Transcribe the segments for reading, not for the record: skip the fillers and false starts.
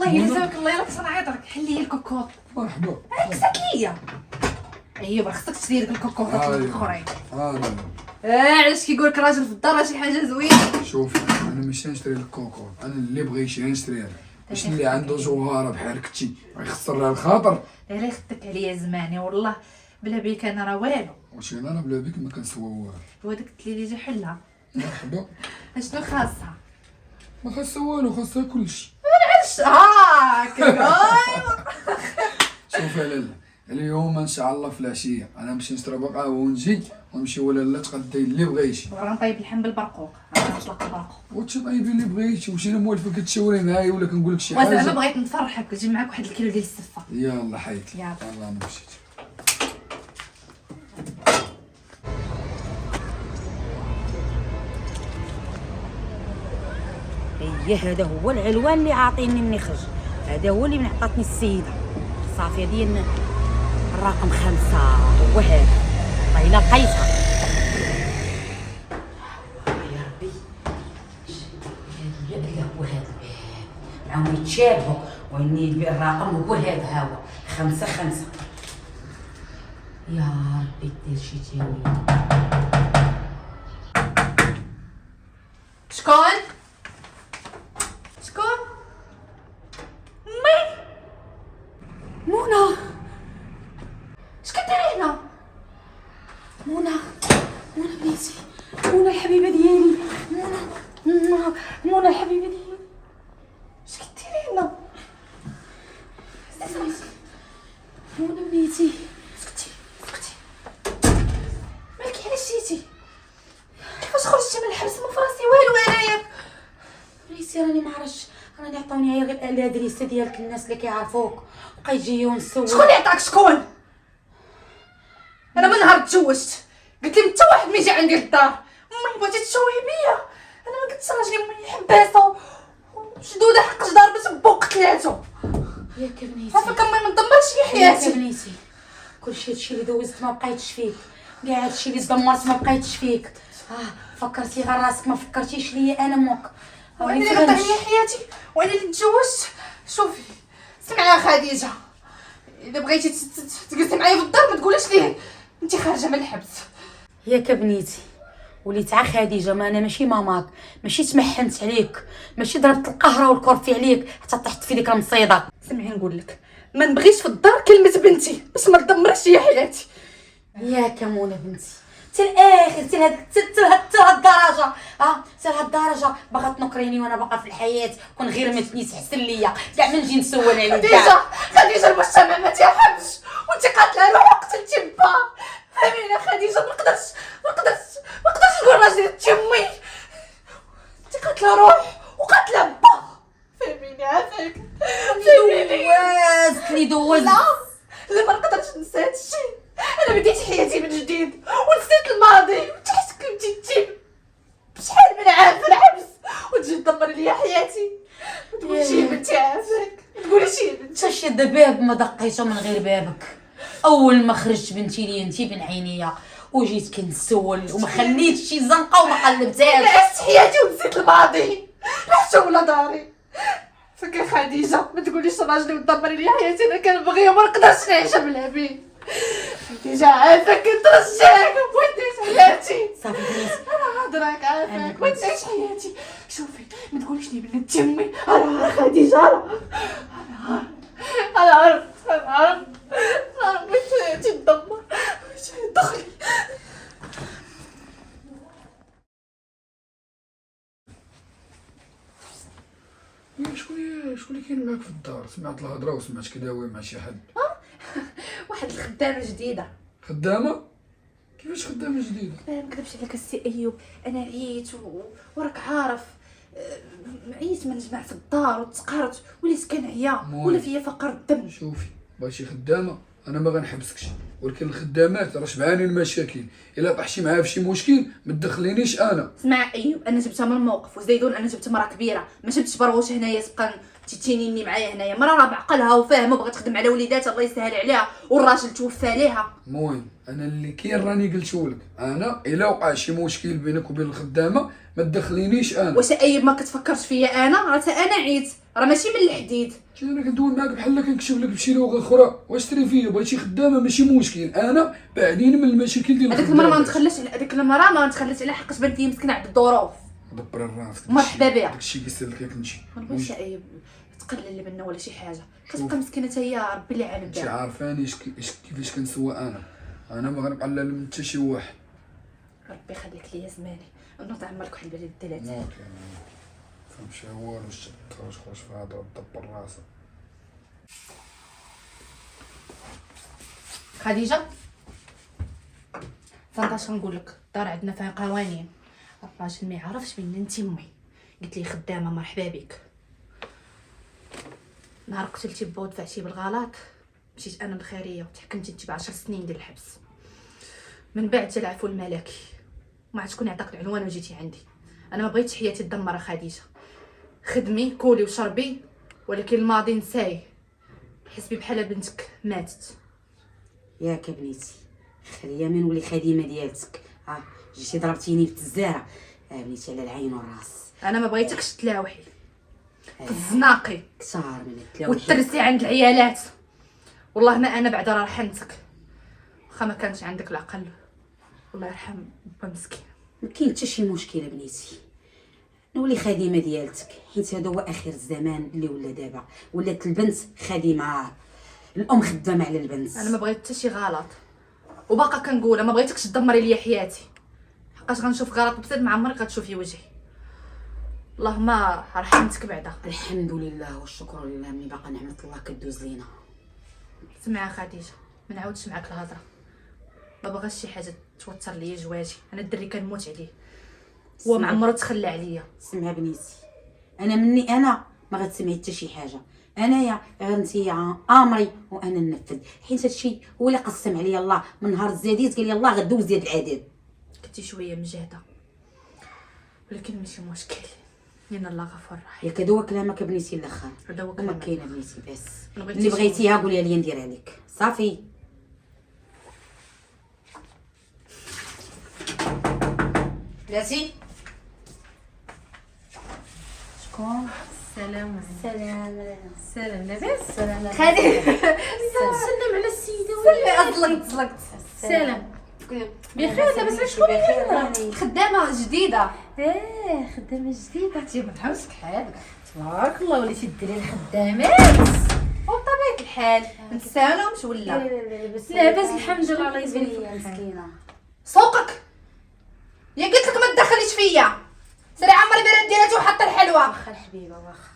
الله يلزمك، الله يراك تنعيطك. حل لي الكوكوط. مرحبا. كسات ليا. ايوا خصك تشري ديك الكوكوطات الاخرين. علاش كيقول لك راجل في الدار شي حاجه زوينه؟ شوفي انا ماشي نشري لك كوكوط، انا اللي بغى يشري نشري له. باش اللي عنده جوهره بحال كتي غيخسر لها الخاطر. لا يخدك عليا زماني والله، بلا بيك انا راه والو. واش انا بلا بك ما كنسوا والو. هو داك اللي جا حلها. مرحبا. اشنو خاصها؟ ما خاصها والو، خاصها كلشي. علاش هاكا؟ شوفي لالا، اليوم ان شاء الله في العشيه انا نمشي نشرب قهوه ونجي ونمشيو لالا تغدي اللي بغى يجي. وراه نطيب اللحم بالبرقوق، راه نطلق البرقوق. وتطيبي اللي بغيتي، واش انا موالفه كتشاوري معايا ولا كنقول لك شي وزعما حاجه؟ بغيت نفرحك وتجي معاك واحد الكيلو ديال السفه. يلا حيدي. يلا. يلا انا مشيت. هذا هو العنوان اللي عاطيني مني خرج، هذا هو اللي من عطاتني السيده. صافي ديال الرقم 5 هو هذا، والله الا لقيتها. يا ربي هذا هو هذا الباب، معاهم يتشابهوا، واني الرقم هو هذا، ها هو 5. يا ربي دير شي تاويل. شكون؟ شكون؟ مي منى، اش كديري هنا؟ منى بنيتي، منى الحبيبه ديالي، منى الحبيبه ديالي. اش كديري هنا؟ منى بنيتي، اسكتي. مالك علاش جيتي؟ كيفاش خرجتي من الحبس ما فراسي والو انايا؟ بنيتي راني ما عرفتش، راني عطاوني غير الادريسه ديالك الناس اللي كيعرفوك، بقيت جايه ونسول. شكون اللي عطاك؟ شكون؟ انا من نهار تزوجت قلت لي حتى واحد ما يجي عندي للدار. امي بغيتي تشوهي بيا، انا ما قلتش راجلي امي حباسه وشدوده حق جدار باش بوق قتلاتو. ياك بنيتي، عافاك امي ما ندمرش لي ياك حياتي. بنيتي، كلشي هادشي اللي دوزت ما بقيتش فيك، كاع هادشي اللي دمرت ما بقيتش فيك. فكرتي غير راسك، ما فكرتيش ليا انا امك. وانا اللي قطع لي حياتي وانا اللي تزوجت. شوفي سمعي يا خديجه، اذا بغيتي تجلسي معايا في الدار ما تقوليش ليه انت خارجه من الحبس. ياك بنيتي، وليت عا خديجه، ما انا ماشي ماماك، ماشي تمحنت عليك، ماشي ضربت القهره والكرفي عليك حتى طحت في ديك المصيده. سمعي نقول لك، ما نبغيش في الدار كلمه بنتي باش ما تدمرش لي حياتي. ياك منى بنتي، حتى الاخر، حتى هالدرجه، حتى هالدرجه باغا تنكريني وانا باقا في الحياه، كون غير ما تنيس حسن ليا كاع ما نجي نسول عليك. خديجه المجتمع ما تيحبش وانت قاتله روحك قتلتي با. فهميني خديجه، ما نقدرش نقول راجلي تمي، انت قاتله روح وقاتله با. فهميني عافاك، فهميني. اللي دوز لا ما نقدرش ننسى هادشي. انا بديت حياتي من جديد ونسيت الماضي، وانت حيت كنتي تجيب بشحال من عام في الحبس وتجي تدمر ليا حياتي. ما تقوليش يا بنتي عافاك، ما تقوليش يا بنتي. حتى شي باب ما دقيته من غير بابك. اول ما خرجت بنتي لي انتي بين عينيا وجيت كنسول وما خليتش شي زنقه وما قلبتهاش. عشت حياتي ونسيت الماضي، لا حتى ولا داري. فكر خديجه، ما تقوليش راجلي ودمر لي حياتي، انا كنبغيه وما نقدرش نعيش بلا بيه. خديجه عافاك، نترجاك بغيت نعيش حياتي. صافي بنيتي، انا هضرك عافاك، بغيت نعيش حياتي. شوفي ما تقوليش لي بنت تمي، انا خديجه، انا بغيت حياتي تدمر، بغيت دخلي. شكون اللي كاين معاك في الدار؟ سمعت الهضره وسمعت كداوي مع شي حد. واحد الخدامه جديده. خدامه؟ كيفاش خدامه جديده؟ لا ما نكذبش عليك السي ايوب، انا عييت وراك عارف، عييت ما نجمع في الدار وتقهرت وليت كنعيا ولا فيا فقر الدم. شوفي بغيتي خدامه انا ما غنحبسكش، ولكن الخدامات راه شبعانين المشاكل، الا طحتي معاها في شي مشكل ما تدخلينيش انا. اسمع ايوب، انا جبتها من الموقف، وزيدون انا جبت مرا كبيره، ما جبتش برغوش هنايا تبقى تيتينيني معايا هنايا، مرة راه بعقلها وفاهمه وبغات تخدم على وليداتها الله يسهل عليها، والراجل توفى عليها. المهم انا اللي كاين راني قلتهولك، انا الا وقع شي مشكل بينك وبين الخدامه ما تدخلينيش انا. واش ايب ما كتفكرش فيا انا؟ راه انا عيت، راه ماشي من الحديد. انا كندوي معاك بحال كنكشف لك بشي لغه اخرى، واش تري فيا بغيتي خدامه ماشي مشكل، انا بعدين من المشاكل ديال هذيك المره ما نتخلاش، هذيك المره ما نتخلاش على حقاش بنت لي مسكينه عند الظروف. دبر راسك، مرحبا بها. داكشي كيسير لك كنمشي. ما نبغيش ايب تقلل منا ولا شي حاجه، كتبقى مسكينه حتى هي ربي اللي عالم انت بها. عارفاني كيفاش كنسوى انا ما غنقلل من حتى شي واحد. ربي يخليك ليا زماني، نوض عمرك واحد البلد ديالاتي. نوض فهمتي والو تخرج في هذا دبر راسك. خديجه فانتاش نقول لك، الدار عندنا فيها قوانين، الراجل ما يعرفش بان انت امي. قلت لي خدامه مرحبا بك. نهار قتلتي با ودفعتي بالغلط مشيت انا للخيريه وتحكمتي انت ب10 سنين ديال الحبس. من بعد جا العفو الملكي، ما عاد شكون عطاك العنوان وجيتي عندي. انا ما بغيتش حياتي تدمر خديجه، خدمي كولي وشربي، ولكن الماضي نساي. حسبي بحال بنتك ماتت. ياك بنيتي خليا من ولي خديمه ديالتك، جيتي ضربتيني بالتزاره. بنيتي على العين والراس. انا ما بغيتكش تلاوحي في الزناقي كثار من التلاوح والترسي عند العيالات. والله ما انا بعد راه رحمتك، واخا ما كانش عندك العقل. الله يرحم با مسكين. ما كاين حتى شي مشكله بنيتي، نولي خديمه ديالتك، حيت هذا هو اخر الزمان اللي ولا دابا، ولات البنت خديمه، الام خدامه على البنت. انا ما بغيت حتى شي غلط، وباقا كنقولها ما بغيتكش تدمري ليا حياتي، حقاش غنشوف غلط بزاف ما عمرك غتشوفي وجهي. اللهم رحمتك بعدا. الحمد لله والشكر لله ملي باقا نعمه الله كدوز لينا. سمعي خديجه، ما نعاودش معاك الهضره، ما بغاش شي حاجه توتر ليا جواجي. انا الدري كنموت عليه، هو ما عمرو تخلى عليا. سمع بنيتي، انا مني انا ما غتسمعي حتى شي حاجه، انايا غير نتيا امري وانا ننفذ، حيت هادشي هو اللي قسم عليا الله من نهار زاديت، قال لي الله غدوز زياد العدد. كنتي شويه مجهده ولكن ماشي مشكل، ان الله غفور رحيم. ياك هذا هو كلامك بنيتي الاخر، هذا هو وما كلامك. كاينه بنيتي بس ما بغيتيش اللي بغيتيها قوليها لي ندير عليك صافي. بلاتي شكون؟ سلام سلام سلام لاباس. سلام سلم على السيده طلقت سلام بخير لاباس. على شكون هي؟ خدامه جديده. خدامه جديده. تيبان حوسك حالك تبارك الله، وليتي ديري الخدامات وبطبيعه الحال نتساهلوش ولا لاباس الحمد لله. الله يزيد يا مسكينه. سوقك يا قلت لك ما تدخليش فيا. سيري عمري برد ديالاتي وحط الحلوى. واخا الحبيبه واخا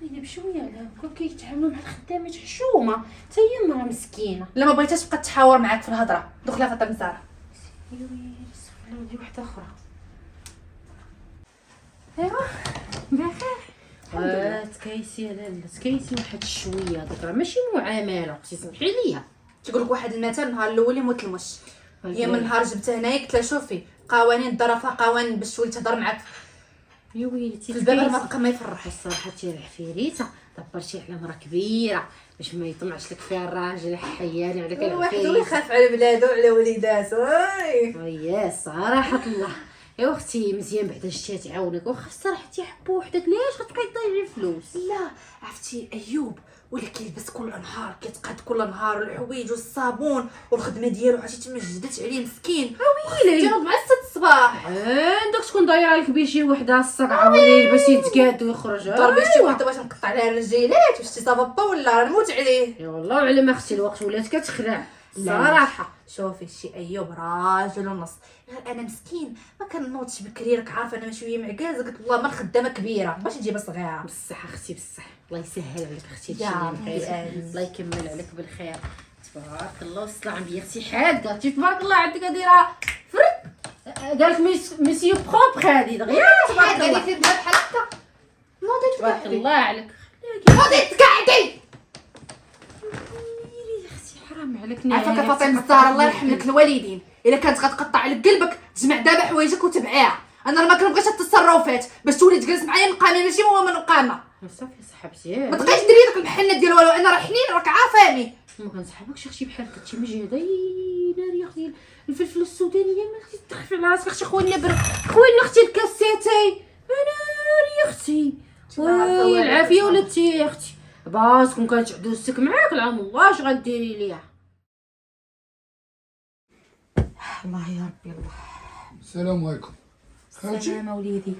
هي بشويه هكا كيتعاملوا مع الخدامات حشومه، حتى هي مرا مسكينه. لا ما بغيتهاش تبقى تحاور معاك في الهضره، دخلها في الطمزاره. ايوا دي وحده اخرى. ايوا بخير. تكايسي لاله تكايسي واحد شويه، ديك راه ماشي معامله، اختي سمحي ليا. تقول لك واحد المثل، النهار الاول يموت المش. هي من نهار جبتها هنايا قلت لها شوفي قوانين الدار فيها قوانين باش تولي تهضر معاك يا ويلتي في الباب ما بقى ما يفرح. الصراحه تي العفيريته دبرتي على مرا كبيره باش ما يطمعش لك فيها الراجل حياني عليك واحد العفيريته. يخاف على بلادو وعلى وليداتو. يا صراحه الله يا اختي مزيان بعدا شتي تعاونك، واخا الصراحه تيحبوا وحدك ليش غتبقاي تضيعي الفلوس؟ لا عرفتي ايوب ولا كيلبس كل نهار، كيتقاد كل نهار الحوايج والصابون والخدمه ديالو عرفتي تمجدت عليه مسكين. ويلي ديالو مع 6 الصباح عندك تكون ضايعه لك بشي وحده الصقعه ولا يلبس يتقاد ويخرج. ضربي شي وحده باش نقطع عليها الرجيلات واش تي صافا ولا نموت عليه. يا والله على اختي الوقت ولات كتخلع صراحه. شوفي شي ايوب راجل ونص، غير انا مسكين ما كنوضش بكري، راك عارفه انا شويه معكازه، قلت والله ما الخدامه كبيره باش نجيبها صغيره. بصح اختي بصح الله يسهل عليك اختي يا تجيني ربي بخير، آمين. الله يكمل عليك بالخير. تبارك الله وصل عم بيختي حاده تبارك الله عندك دايره فرد. قالك مسيو بروبر هادي دغيا تبارك قال لي الله. في الباب بحال هكا تبارك الله عليك. نوضي تقعدي. يا اختي حرام عليك. عافاك فاطمه الزهراء الله يرحم لك الوالدين، الا كانت غتقطع لك قلبك تجمع دابا حوايجك وتبعيها. انا راه ما كنبغيش هاد التصرفات باش تولي تجلس معايا مقامه، ماشي هو من مقامه. صافي صاحبتي ما تبقايش ديري داك المحنه ديال والو، انا راه حنين راك عارفاني. ما كنصحابكش اختي بحال كنتي مجهده يا اختي. الفلفل السودانيه ما اختي تخفي على راسك اختي. خويا اختي الكاسيتي انا يا اختي. وي العافيه ولدتي يا اختي. باس كون كانت عدوزتك معاك العام الله اش غديري ليها. الله يا ربي الله. السلام عليكم خالتي. السلام وليدي.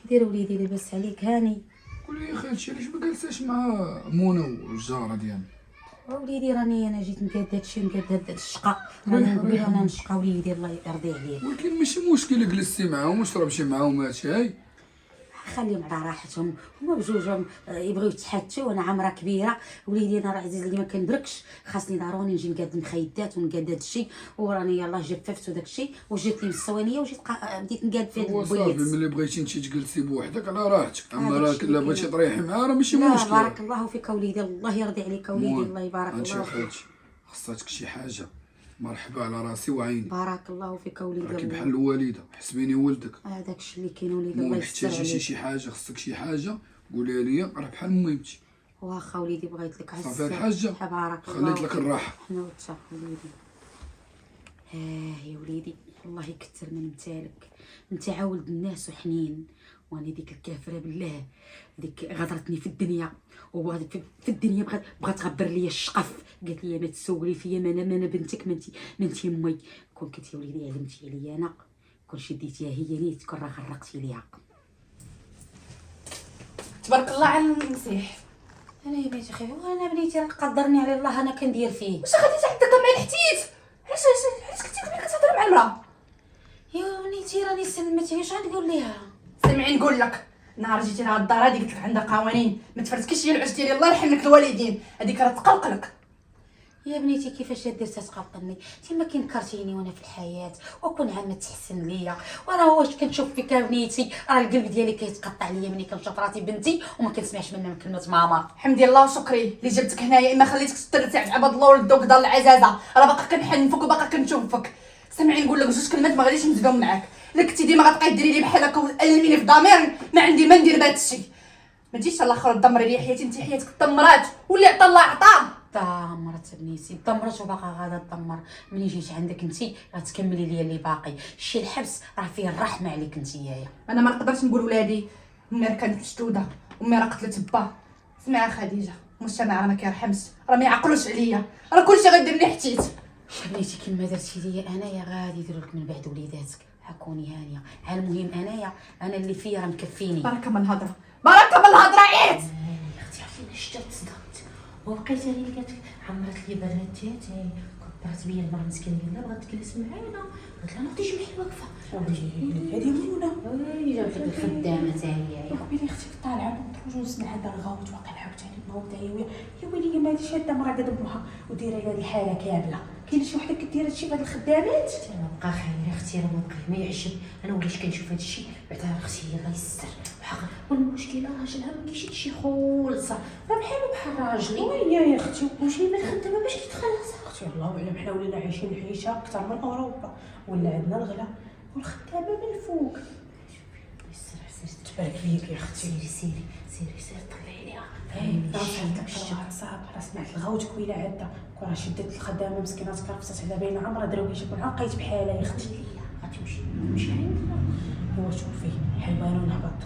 كي داير وليدي لاباس عليك هاني؟ قولي لي خالتي علاش ما جالساش مع منى والجاره ديالنا؟ وليدي راني انا جيت نقاد هادشي ونقاد هاد الشقه. انا نقول انا نشقى وليدي الله يرضي عليك. ولكن ماشي مشكل جلستي معاهم وشربتي معاهم هادشي. خليهم على راحتهم، هما بجوجهم يبغيو يتحاتوا. وانا عامره كبيره وليدي، انا راه عزيز عليا ما كنبركش، خاصني ضروري نجي نقاد المخيدات ونقاد هادشي. وراني يلاه جففت وداكشي وجيت لي من الصوانيه وجيت بديت نقاد في هو صافي البويات. ملي بغيتي انت تجلسي بوحدك على راحتك، اما هذاك راه الشيء الا اللي بغيتي كاين. تريحي معاه راه ماشي لا مشكل. بارك الله فيك وليدي، الله يرضي عليك وليدي، الله يبارك هادشي الله فيك. خالتي خصاتك شي حاجه، مرحبا على راسي وعيني، بارك الله فيك وليدي. راكي الله. بحال الوالده، حسبيني ولدك. هذاك الشيء اللي كاين وليدي، الله المهم يستر احتاجتي عليك. شي حاجه، خصك شي حاجه قولي لي، راه بحال ميمتي. واخا وليدي بغيت لك صافي الحاجه، بارك الله خليت لك الراحه. حنا وتا وليدي. يا وليدي الله يكثر من امثالك، انت عاولد الناس وحنين. وانا ديك الكافره بالله ديك غدرتني في الدنيا، في الدنيا بغات تغبر ليا الشقف. قالت لي ما تسولي فيا، ما انا بنتك، ما انت امي. كون كنتي وليدي علمتي عليا انا، كون شديتيها هي نيت كون راه غرقتي ليها. تبارك الله على المسيح. انا يا بنتي خير، وانا بنيتي راه قدرني على الله انا كندير فيه. واش خديتي حتى كمان حتيت؟ علاش كنتي قبل كتهضري مع المراه؟ يا بنيتي راني سلمتي، واش غنقول ليها؟ سمعي نقول لك، نهار جيتي لهاد الدار هادي قلت لك عندها قوانين، ما تفرتكيش هي العش ديالي الله يرحم لك الوالدين، هذيك راه تقلقلك. يا بنيتي كيفاش درتي تقلقني؟ انت ما كنكرتيني وانا في الحياه وكون عامه تحسن ليا. وراه واش كنشوف فيك بنيتي، راه القلب ديالي كيتقطع ليا ملي كنشوف راسي بنتي وما كنسمعش منها من كلمه ماما. حمدي الله وشكري اللي جبتك هنايا، اما خليتك تسترتي عند عباد الله ولدوك دار العزازه، راه باقا كنحنفك وباقا كنشوفك. سمعي نقول لك جوج كلمات ما غاديش نزيدهم معاك، الا كنتي ديما غتبقاي ديري لي بحال هكا وتألميني في ضميري، ما عندي ما ندير بهذا الشيء. ما تجيش الاخر تدمري لي حياتي، انت حياتك دمرات واللي عطا الله عطاه. دمرت بنيتي، دمرت وباقا غادا تدمر. ملي جيت عندك انتي غتكملي ليا اللي باقي. شي الحبس راه فيه الرحمه عليك نتيايا. انا ما نقدرش نقول ولادي امي راه كانت مشدوده، امي راه قتلت با. سمعي خديجه، المجتمع راه ما كيرحمش، راه ما يعقلوش عليا، راه كلشي غيدير لي حتيت. بنيتي كيما درتي ليا انايا غادي يديروا لك من بعد وليداتك. حكوني هانيه، على المهم انا اللي فيا راه مكفيني. بركه من الهضره، بركه من الهضره عيت. يا اختي عرفتي علاش جات صدقت وبقيت انا اللي قالت عمرت لي بنات تاعي كبرت بيا المرا مسكينه قالت بغات تجلس معانا، قلت لها اختي شي محل واقفه هذه منى جابت لك الخدامه تاعي. قبيله اختي طالعه ونخرج ونسمع هذا الغوت واقع عاوتاني الغوت تاعي. يا ويلي ما هاديش هاد المراه قد امها ودايره لها الحاله كامله. كاين شي وحده كدير هادشي بهاد الخدامات؟ انا بقى خير اختي، راه ما بقى ما يعجب. انا وليت كنشوف هذا الشيء بعدا اختي هي الله يستر وحق. والمشكله راجلها ما كيشد شي خولصه، راه بحالو بحال راجلي. ويا يا اختي ومشي من الخدامه باش كيتخلص. اختي الله اعلم، حنا ولينا عايشين عيشه اكثر من اوروبا، ولا عندنا الغلا والخدامه من الفوق. يستر تبارك ليك يا اختي. سيري طلعي ليها. صعب راه سمعت الغوت كويله عاده، كون شدت الخدامه مسكينه تكرفصت على باينه عمرها درويش كون عقيت بحالها يا اختي. غتمشي عندنا. هو شوفي حيوان ونهبط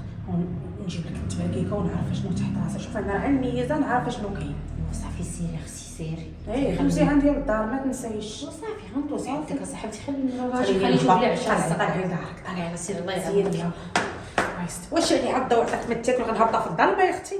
ونجيب لك التبركيكه ونعرف شنو تحت راسها. شوفي انا راه الميزه نعرف شنو كاين. صافي سيري اختي سيري. اي خمسي عندي الدار ما تنسايش. صافي غندوزي عندك اصاحبتي. خليني نشوف لي عشاء. طالعي لدارك، طالعي على سير الله يعاونك. يعاونك. واش يعني عضه وعطات ما تاكل غنهبطها في الظلمه يا اختي؟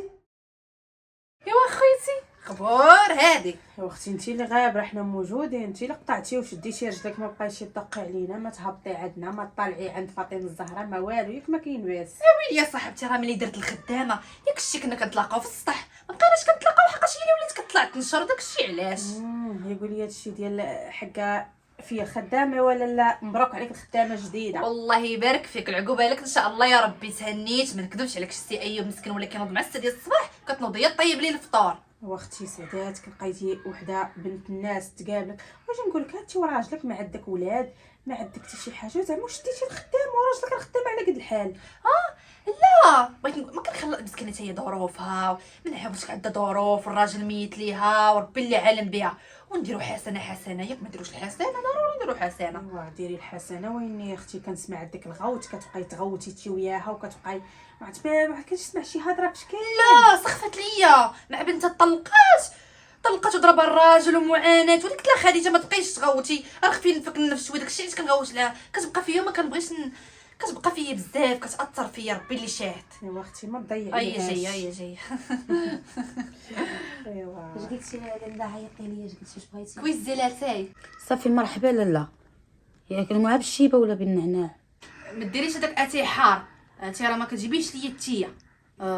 ايوا خويتي خبور هادي. يا اختي انت اللي غابره، حنا موجودين. انت اللي قطعتي وشديتي رجلك ما بقايتي تدقي علينا، ما تهبطي عندنا، ما تطلعي عند فاطمه الزهراء، ما والو. ياك ما كاين باس. ويلي يا صاحبتي راه ملي درت الخدامه ياك شتي كنا كنتلاقاو في السطح، ما بقيناش كنتلاقاو حقاش هي اللي وليت كطلع تنشر داكشي علاش. يقول لي هادشي ديال حقا فيا خدامه ولا لا؟ مبروك عليك الخدامه جديده. والله يبارك فيك، العقوبه لك ان شاء الله يا ربي. تهنيت، ما نكذبش عليك شتي ايوب مسكين ولا كينوض مع 6 ديال الصباح كتنوض هي طيب لي الفطور. واختي سعداتك لقيتي وحده بنت الناس تقابلك. واش نقول لك هاتي وراجلك ما عندك ولاد ما عندك حتى شي حاجه، زعما شديتي الخدام وراجلك الخدام على قد الحال. لا بغيت ما كنخافش خلص مسكينه هي ظروفها، ما نعاودش عندها ظروف، الراجل ميت ليها وربي اللي عالم بها، ونديروا حسنه ياك ما نديروش الحسنه، ضروري نديروا حسنه. ايوا ديري الحسنه. وين يا اختي كنسمع عندك الغوت كتبقاي تغوتي تي وياها وكتبقاي ما كنسمع شي هضره بشكل. لا سخفت ليا مع بنتها طلقات وضربها الراجل ومعاناه، ولكن لا خديجه ما تبقيش تغوتي، راه خفي نفك النفس شويه، داكشي علاش كنغوت لها، كتبقى فيا ما كنبغيش كتبقى فيا بزاف، كتاثر فيا ربي اللي شاهد. ايوا اختي ما تضيعيهاش. هي جايه ايوا اش قلتي لاله؟ عيطي لي، اش قلتي؟ واش بغيتي؟ كويس زلاتاي صافي مرحبا لاله. ياك مع بالشيبه ولا بالنعناع؟ ما ديريش هذاك اتاي حار، انت راه ما كتجيبيش ليا التيه،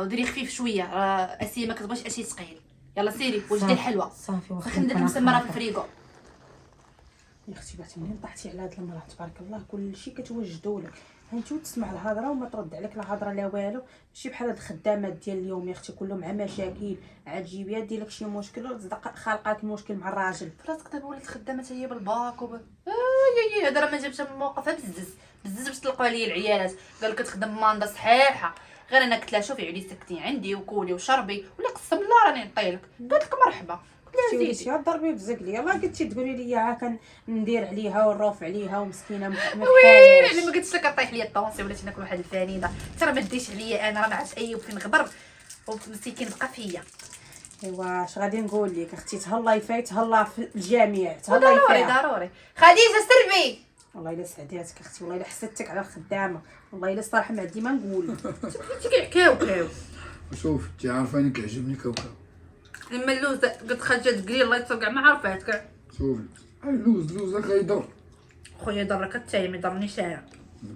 ديري خفيف شويه، راه اسيه ما كتبغيش اشي ثقيل. يلا سيري وجدي الحلوى، صافي واخا واخا ندير مسمره في الفريغو. يا اختي بعت منين طحتي على هاد المراه تبارك الله كلشي كتوجدوا لك، انت تسمع الهضره وما ترد عليك لا هضره لا والو. ماشي بحال هاد الخدامات ديال اليوم يا اختي كلهم مع مشاكل، عاد جيبيها دير لك شي مشكل وتصدق خالقاك مشكل مع الراجل. فراسك دابا ولات خدامه هي بالباك يا هذا راه ما جابش من موقفها بزز باش تلقوا عليا العيالات، قال لك كتخدم ماندا صحيحه، غير انا قلت لها شوفي عودي سكتي عندي وكولي وشربي، ولا قسم الله راني نعطيلك، قالت لك مرحبا، قلت لها زيدي زيدي. يا ضربي وتزق لي. يلاه قلتي تقولي لي ها كندير عليها ونروف عليها ومسكينه ما ويلي بحالهاش. ما قلتش لك طيح ليا الطونسي ولاتي ناكل واحد الفانيده، ترى ما ديش عليا انا، راه ما عرفتش ايوب فين غبر ومسكين بقى فيا. ايوا اش غادي نقول لك اختي، تهلاي فاي تهلا في الجميع، تهلاي ضروري فيها. ضروري. خديجه سربي والله الا سعداتك اختي، والله الا حسدتك على الخدامه، والله الا الصراحه ما عندي ما نقول. انت كيعكاو شوف انت عارفه انا كيعجبني كوكب. اما اللوز قد خرجت تقلي الله يستر كاع ما عرفاتك. شوفي اللوز غيضر. خويا ضرك حتى ما يضرنيش انا،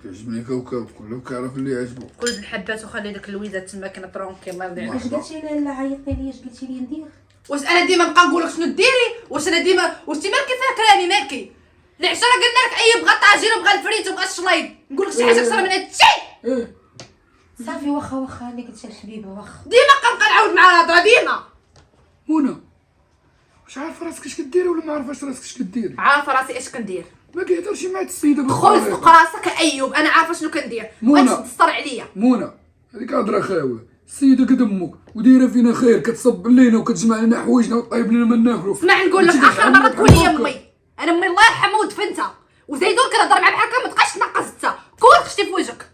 كيعجبني كوكب كله كيعرف اللي عجبو. كل الحبات وخلي داك اللويزات تما كاينه ترونكي الله يرضي عليك. اش قلتي لاله؟ عيطي لي، اش قلتي لي ندير؟ واش انا ديما نبقى نقول لك شنو ديري؟ واش انا ديما واش انت مالكي فاكراني مالكي؟ العشره قلنا لك اي بغا الطاجين وبغا الفريت وبغا الشلايض، نقول لك شي حاجه اكثر من هادشي؟ ايه صافي واخا اللي قلتي الحبيبه واخا. ديما كنبقى نعاود مع الهضره ديما. منى واش عارفه راسك اش كديري ولا ما عارفاش راسك اش كديري؟ عارفه راسي اش كندير، ما كيهضرش مع السيده دخل فوق راسك ايوب، انا عارفه شنو كندير، منى. بغيتش تستر عليا. منى هذيك هضره خاويه، السيده قد امك ودايره فينا خير، كتصب لينا وكتجمع لنا حوايجنا وطيب لنا ما ناكلو. اسمع نقول لك، اخر مره تقول لي امي، انا امي الله يرحمها ودفنتها، وزيدون كنهضر معاه بحال هكا ما تبقاش تنقص انت، كون خشتي في وجهك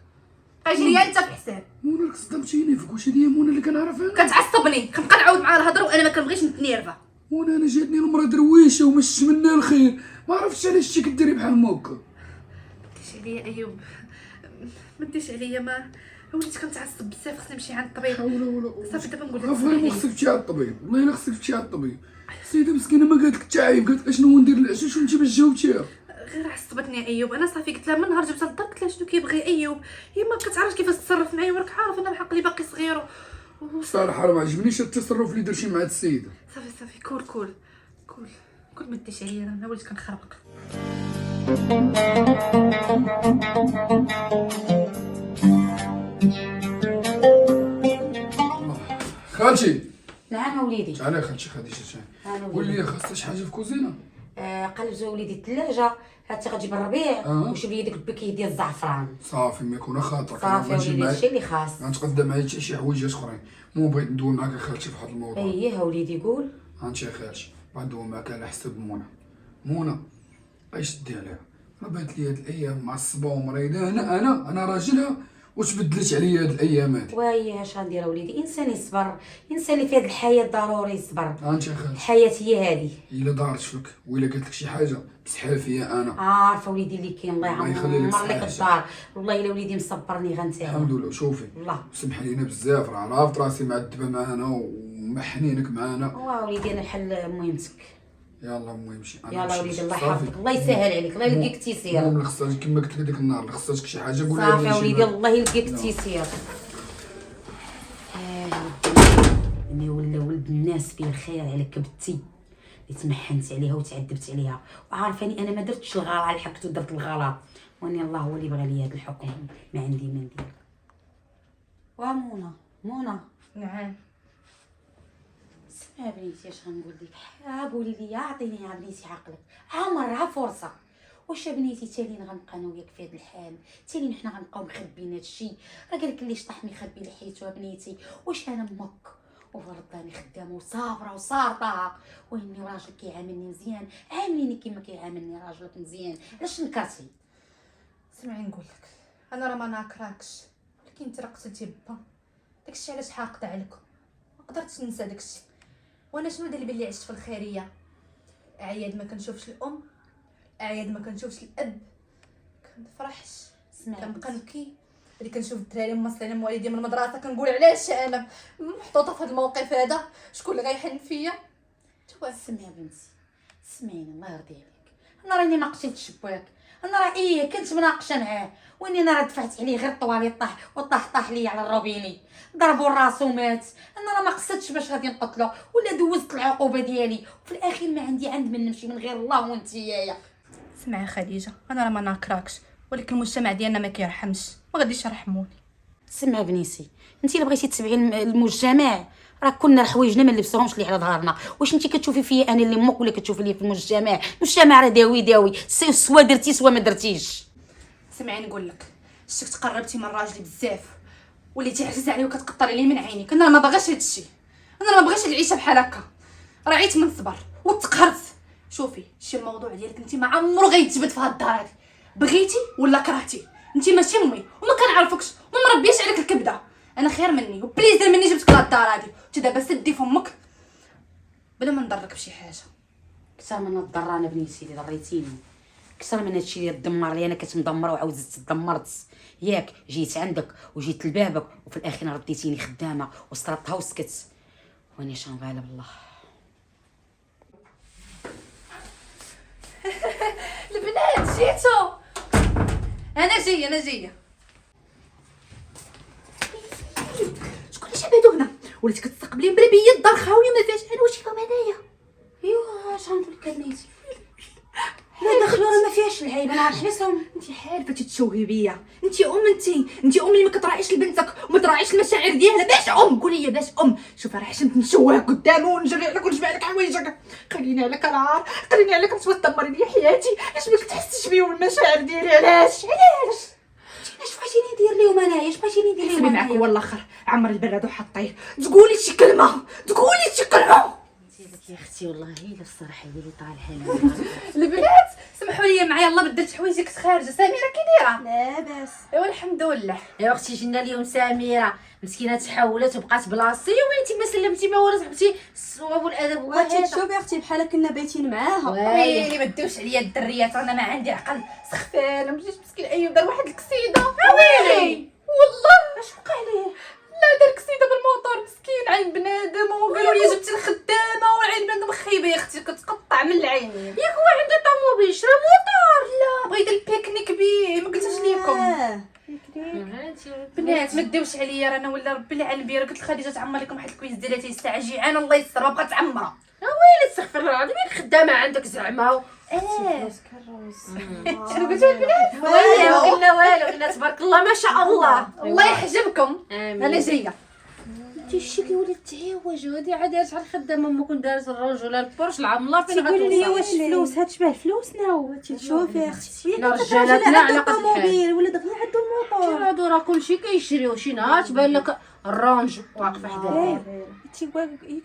غيجي ليا انت في الحساب. منى راك صدمتيني فيك، واش هادي هي منى اللي كنعرفها انا؟ كتعصبني، كنبقى نعاود معاه الهضره وانا ما كنبغيش نتنيرفا. منى انا جاتني المراه درويشه وما شفتش منها الخير، ما عرفتش علاش شتي كديري بحال ما هكا. ديش عليا ايوب، ما ديش عليا، ما وليت كنتعصب بزاف، خصني نمشي عند الطبيب. حول ولا قوه. صافي دابا نقول لك فريمون خصك تمشي على الطبيب، والله الا خصك تمشي على الطبيب. السيده مسكينه ما قالت لك تعايب، قالت لك اشنو ندير العشاش وانت باش جاوبتيها. غير عصبتني ايوب، انا صافي قلت لها من نهار جبتها للدار قلت لها شنو كيبغي ايوب، هي ما كتعرفش كيفاش تتصرف معايا، وراك عارف انا بحق لي باقي صغير صراحه راه ما عجبنيش التصرف اللي درتي مع هاد السيده. صافي كول ما ديش عليا، انا وليت كنخربق. خالتي نعم وليدي. تعالي خالتي خديجه تعالي. قول لي خاصها شي حاجه في الكوزينه؟ قلب زو وليدي الثلاجه، هاتي غتجيب الربيع وشوف لي داك البكي ديال الزعفران. صافي ما يكون خاطر. صافي وليدي هادشي اللي خاص. غنتقدم معايا حتى شي حوايجات اخرين، مو بغيت ندوي معاك خالتي في هذا الموضوع. اييه وليدي قول. انت يا خالتي بغيت ندوي معاك على حساب منى اش دي عليها، ما بانت لي هاد الايام معصبه ومريضه، انا راجلها وتبدلت عليا هاد الايام هادي. وهي اش غندير وليدي، انسان يصبر، الانسان اللي في هاد الحياه ضروري يصبر. انت يا خالتي الحياه هي هذه. الا دارت فيك ولا قالت لك شي حاجه بسحها فيا انا. عارفه وليدي اللي كاين، الله الله يخلي لك يعمر لك صحتك. الدار، والله الا وليدي مصبرني غنتايا. الحمد لله. شوفي والله سمح لينا بزاف، راه عرفت راسي معذبه معانا ومحنينك معانا. واه وليدي انا الحل مهمتك. يلا المهم مشي يلا وليدي الله يحفظك، الله يسهل عليك، الله يلقيك التيسير. المهم اللي خصك كما قلت لك ديك النهار اللي خصك شي حاجه قول لي. صافي يا وليدي الله يلقيك التيسير. انا ولا ولد الناس فيه الخير على كبتي اللي تمحنت عليها وتعذبت عليها، وعارفاني انا ما درتش الغلط، لحقت ودرت الغلط، واني الله هو اللي بغى لي هذا الحكم، ما عندي ما ندير. منى نعم اسمع بنيتي اش غنقول لك، قولي لي عطيني يا بنيتي عقلك، مرة فرصه واش بنيتي تالين غنبقى انا وياك في هذا الحال؟ تالين حنا غنبقاو مخبيين هذا الشيء؟ راه قالك اللي شطح مخبي لحيته بنيتي. واش انا امك وفرضاني خدامه وصابره وصارطه، واني راجل كيعاملني مزيان، عامليني كيما كيعاملني راجلك مزيان، علاش نكرتي؟ سمعي نقول لك، انا راه ما ناكراكش، ولكن انت راه قتلتي با. داكشي علاش حاقده عليكم، ما قدرتش ننسى داكشي. وانا شنو دار لي بلي عشت في الخيريه؟ اعياد ما كنشوفش الام، اعياد ما كنشوفش الاب، كنفرحش، كنبقى نبكي. اللي كنشوف الدراري موصلين والدي من المدرسه كنقول علاش انا محطوطه في هذا الموقف هذا، شكون اللي غيحن فيا؟ سمعي يا بنتي، سمعيني الله يرضي عليك، انا راني ما قتلتش باك، انا راه كنت مناقشه معاه، واني انا راه دفعت عليه غير الطوالي طاح لي على الروبيني، ضربوا راسو مات. انا راه ما قصدتش باش غادي نقتلو ولا دوزت العقوبه ديالي، وفي الاخير ما عندي عند من نمشي من غير الله وانتيايا. سمعي خديجه، انا راه ما ناكراكش، ولكن المجتمع ديالنا ما كيرحمش، ما غاديش يرحموني. سمعي بنيتي، انت الا بغيتي تتبعي المجتمع راه كنا حوايجنا ما نلبسوهمش لي على ظهرنا. واش انت كتشوفي فيا انا اللي امك ولا كتشوفي لي في المجتمع؟ المجتمع راه داوي سوا درتي سوا ما درتيش. سمعي نقول لك، شتك تقربتي من راجلي بزاف، وليتي عزيزه عليه وكتقطري لي من عينيك. انا ما باغاش هادشي، انا ما بغيتش العيشه بحال هكا، راه عيت من الصبر وتقهرت. شوفي شي الموضوع ديالك انت ما عمرو غيتثبت في هاد الدار هادي، بغيتي ولا كرهتي. انت ماشي امي وما كنعرفكش وما مربياش عليك الكبده. انا خير مني وبليزير مني جبتك لهاد الدار هادي، انت دابا سدي فمك بلا ما نضرك بشي حاجه. كثر من الضر انا بنيتي اللي ضريتيني، كثر من هادشي اللي دمر لي انا كتمدمره وعاود زدت تدمرت. ياك جيت عندك وجيت لبابك وفي الاخير رديتيني خدامه وسطرتها وسكت، واني شنغالب الله. البنات جيتو، انا جايه. شكون اللي شبادو هنا؟ وليتي كتستقبلي مبربيه الدار خاويه ما فيهاش انا وشي فهم هنايا. ايوا اش غنقول لك بنيتي، لا دخلوا راه ما فيهاش العيب، انا غنحبسهم. انت حالفه تتشوهي بيا، انت ام اللي ما كتراعيش لبنتك وما تراعيش المشاعر ديالها. باش قولي لي باش شوف راه حشمت نشوهك قدامه ونجري عليك ونجمع لك حوايجك. خليني عليك العار، خليني عليك تدمري لي حياتي. علاش ما كتحسيش بيا والمشاعر ديالي؟ علاش اش بغيتيني ندير لهم انايا؟ اش بغيتيني ندير لهم حسبي معاك هو الاخر عمر البراد وحطيه. تقولي شي كلمه. يا اختي والله الا الصراحه ديالي طالعه البنات سمحوا لي معايا، الله بدلت حوايجك خارجه. سميره كي دايره؟ لاباس. ايوا الحمد لله. يا اختي جينا اليوم سميره مسكينه تحولت وبقات بلاصتي، وانتي ما سلمتي ما والو صاحبتي الصواب والادب هو هذا. شوفي اختي بحال كنا بايتين معاها. ويلي ما داوش عليا الدريات، انا ما عندي عقل. سخفانه مشيت مسكين ايوب دار واحد الكسيده. ويلي والله اش وقع ليه؟ لا دار كسيده بالموطور مسكين، عين بنادم. وقالوا لي جبتي الخدامه وعين بنادم خايبه يا اختي كتقطع من العين. ياك هو عنده طوموبيل شرا موطور. لا بغى يدير البيكنيك بيه، ما قلتش ليكم بنات ما داوش عليا. رانا ولا ربي العالم بيا. قلت لخديجه تعمر لكم واحد الكويز ديالها الساعه جيعانه الله يستر ما بقات تعمرها. ويلي استغفر الله العظيم، ياك خدامه عندك زعما. شنو قلتوا البنات؟ ويلي قلنا والو، قلنا تبارك الله ما شاء الله. الله يحجبكم. امين. انا جايه. انت الشي كيولي تعوج هادي عاد شحال خدامه ما كون دارت الرجل البورش العمله فين تقولي لي واش غتوصل؟ فلوس هاد شبه فلوسنا شوفي اختي. حنا رجالاتنا على قد الطوموبيل ولا دغيا عندو الموطور. هادو راه كلشي كيشريو، شي نهار تبان لك الرونج واقفه حداه. انتي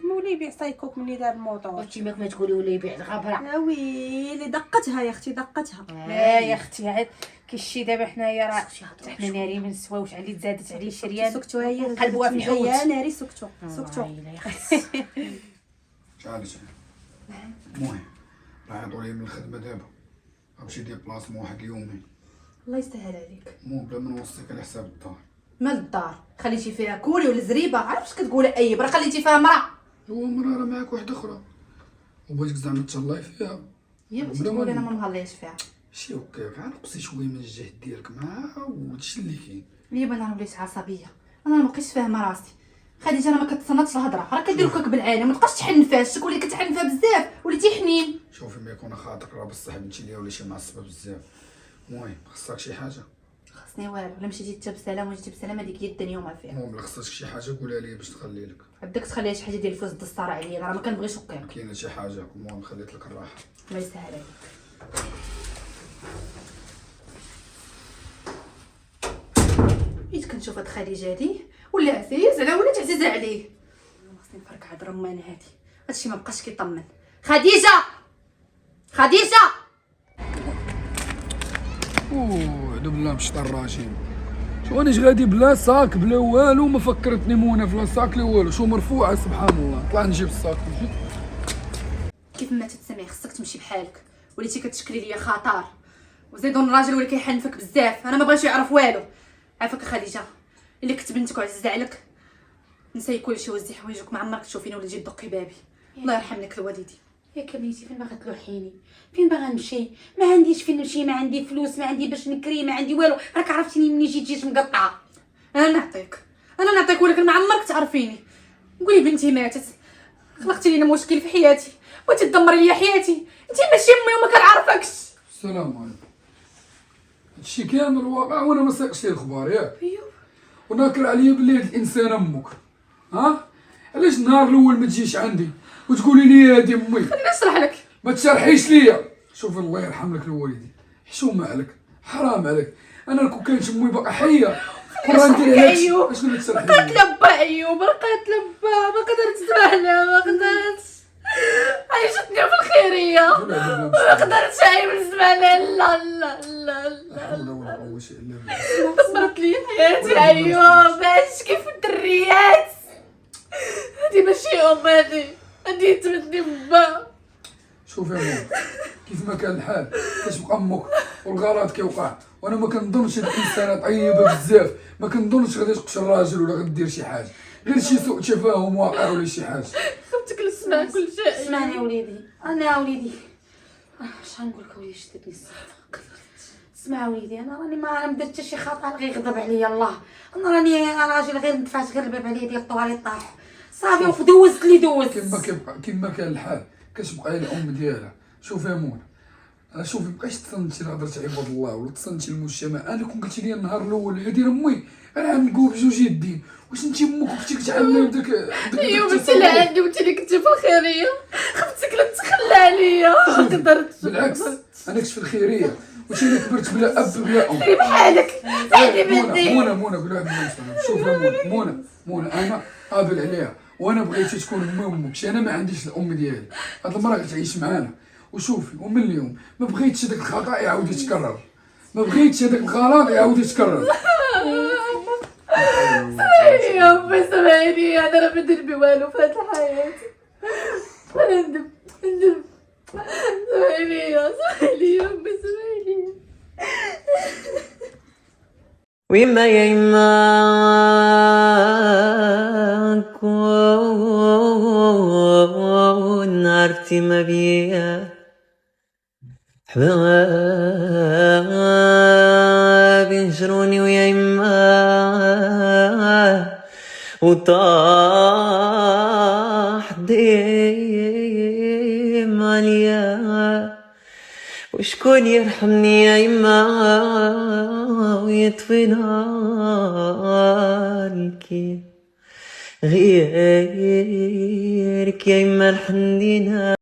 مولي يبيع سايكوك مني دار الموطور. وانتي ماك ما تقولي ولا يبيع الغبره. يا ويلي دقتها يا اختي دقتها. لا يا اختي عاد كيشي دابا حنايا راه حنا ناري ما نسواوش عليه، تزادت عليه شريان سكتوا هي قلبوها في الحوت. يا ناري سكتوا. شحال المهم راه عيطوا لي من الخدمه دابا غنمشي ندير بلاصه واحد اليومين. الله يسهل عليك. مو بلا ما نوصيك على حساب الدار. مال الدار خليتي فيها كوري ولا زريبه؟ عرفتش كتقول ايب، راه خليتي فيها مرا. هو مرة راه معاك واحدة أخرى وبغيتك زعما تهلاي فيها. هي بغيتي تقولي انا ما مهليش فيها. شي هكاك عاد نقصي شوية من الجهد ديالك معاها وهادشي اللي كاين. ليه انا وليت عصبيه، انا ما بقيتش فاهمه راسي. خديجه انا ما كتصنتش الهضره، راه كديروا كاك بالعانه ما تبقاش تحن فيها. شكون اللي كتحن فيها بزاف وليتي حنين. شوفي ما يكون خاطرك راه بصح بنتي ليا ولا شي معصبة بزاف. المهم خصك شي حاجة. خاصني والو، الا مشيتي انت بسلام وجيتي بسلام هذيك هي الدنيا وما فيها. المهم الا خصك شي حاجة قولها لي باش نخلي لك. بدك تخليها شي حاجه ديال الفلوس دستاره عليا، انا راه ما كنبغيش وقيق. كاينة شي حاجة المهم خليت لك الراحة. الله يسهل عليك. بقيت كنشوف هاد خديجه هادي ولا عزيز على ولات عزيزه عليه. خاصني نفرك هاد الرمانه هادي، هادشي ما بقاش كيطمن. خديجه خديجه اوه عدو بالله مشط الرجيم. شو انا غادي بلا صاك بلا والو، ما فكرتني مونا بلا صاك لا والو، شو مرفوعه سبحان الله. طلع نجيب الصاك نجي. كيف ما تتسمع خصك تمشي بحالك، وليتي كتشكلي ليا خطر، وزيدون الراجل ولا كيحنفك بزاف. انا ما بغيتش يعرف والو. عافاك خديجه، الا كنت بنتك وعزيزه عليك نساي كلشي وزي حوايجك، ما عمرك تشوفيني ولا تجي تدقي بابي. الله يرحم لك الوالدين. ياك بنيتي فين باغا تلوحيني؟ فين باغا نمشي؟ ما عنديش فين نمشي، ما عندي فلوس، ما عندي باش نكري، ما عندي والو. راك عرفتيني مني جيت مقطعه. انا نعطيك ولكن ما عمرك تعرفيني. قولي بنتي ماتت، خلقتي لينا مشكل في حياتي، بغيتي تدمري لي حياتي. انت ماشي امي وما كنعرفكش. السلام عليكم. هادشي كامل واقع وانا ما ساقش لي الخبار ياك. ايوه وناكر عليا بلي هاد الانسان امك. ها علاش النهار الاول ما تجيش عندي وتقولي لي هادي امي؟ خليني نشرح لك. ما تشرحيش ليا. شوف الله يرحم لك الوالدين، حشومه عليك، حرام عليك. انا كون كانت امي باقا حيه كون ندير لها هادشي. ايوب اش اللي تشرحي بقات ليا؟ لبا ايوب، بقات لبا، ما قدرت نسمح لها، ما قدرتش. عيشتني في الخيريه، ما قدرتش عيب نسمع لها. لا لا لا لا حول ولا قوة الا بالله. دمرت لي حياتي ايوب. عايش كيف الدريات. هادي ماشي ام، هادي تمدني با. شوف يا ماما، كيف ما كان الحال كتبقى امك والغلط كيوقع، وانا ما كنظنش هاد الانسانه طيبه بزاف، ما كنظنش غادي تقتل راجل ولا غدير شي حاجه، غير شي سوء تفاهم واقع ولا شي حاجه. خفتك نسمع كل شيء. اسمعني يا وليدي، انا وليدي اش غنقول لك وليدي؟ شدتني الصدفه. اسمع وليدي، انا راني ما درت حتى شي خطا غير يغضب عليا الله. انا راني راجل غير دفعت غير الباب عليا ديال الطواليت طاح صافي ودوزت اللي دوزت. كيما كان الحال كتبقى هي الام ديالها. شوف يا منى، شوفي مبقاش تصنتي لهضرة عباد الله ولا تصنتي المجتمع. انا كون قلتي لي النهار الاول هادي امي انا غنقول بجوج يدين. واش انت امك كنتي كتعاملي بداك ايوب انت اللي عندي وانت اللي كنتي في الخيريه، خفتك لا تخلى عليا. ما قدرتش. بالعكس انا كنت في الخيريه، وانت اللي كبرت بلا اب بلا ام. بحالك ساعدني بنتي. منى بلا بالله. شوف يا منى انا قابل عليها، وانا بغيتي تكون امي وامك. انا ما عنديش الام ديالي، هاد المراه غتعيش معانا. وشوفي ومن اليوم ما بغيتش هذاك الخطا يعاود يتكرر، ما بغيتش هذاك الغلط يعاود يتكرر. سامحيني يا امي، سامحيني، انا راه ما ندير بي والو في هاد الحياه. انا ندم. سامحيني يا امي، سامحيني. ويما يا يما كون عرفتي ما بيا حباب ينشروني ويا يما وطاح ديم عليا. وشكون يرحمني يا يما ويطفي نارك غيرك يا يما الحنينة.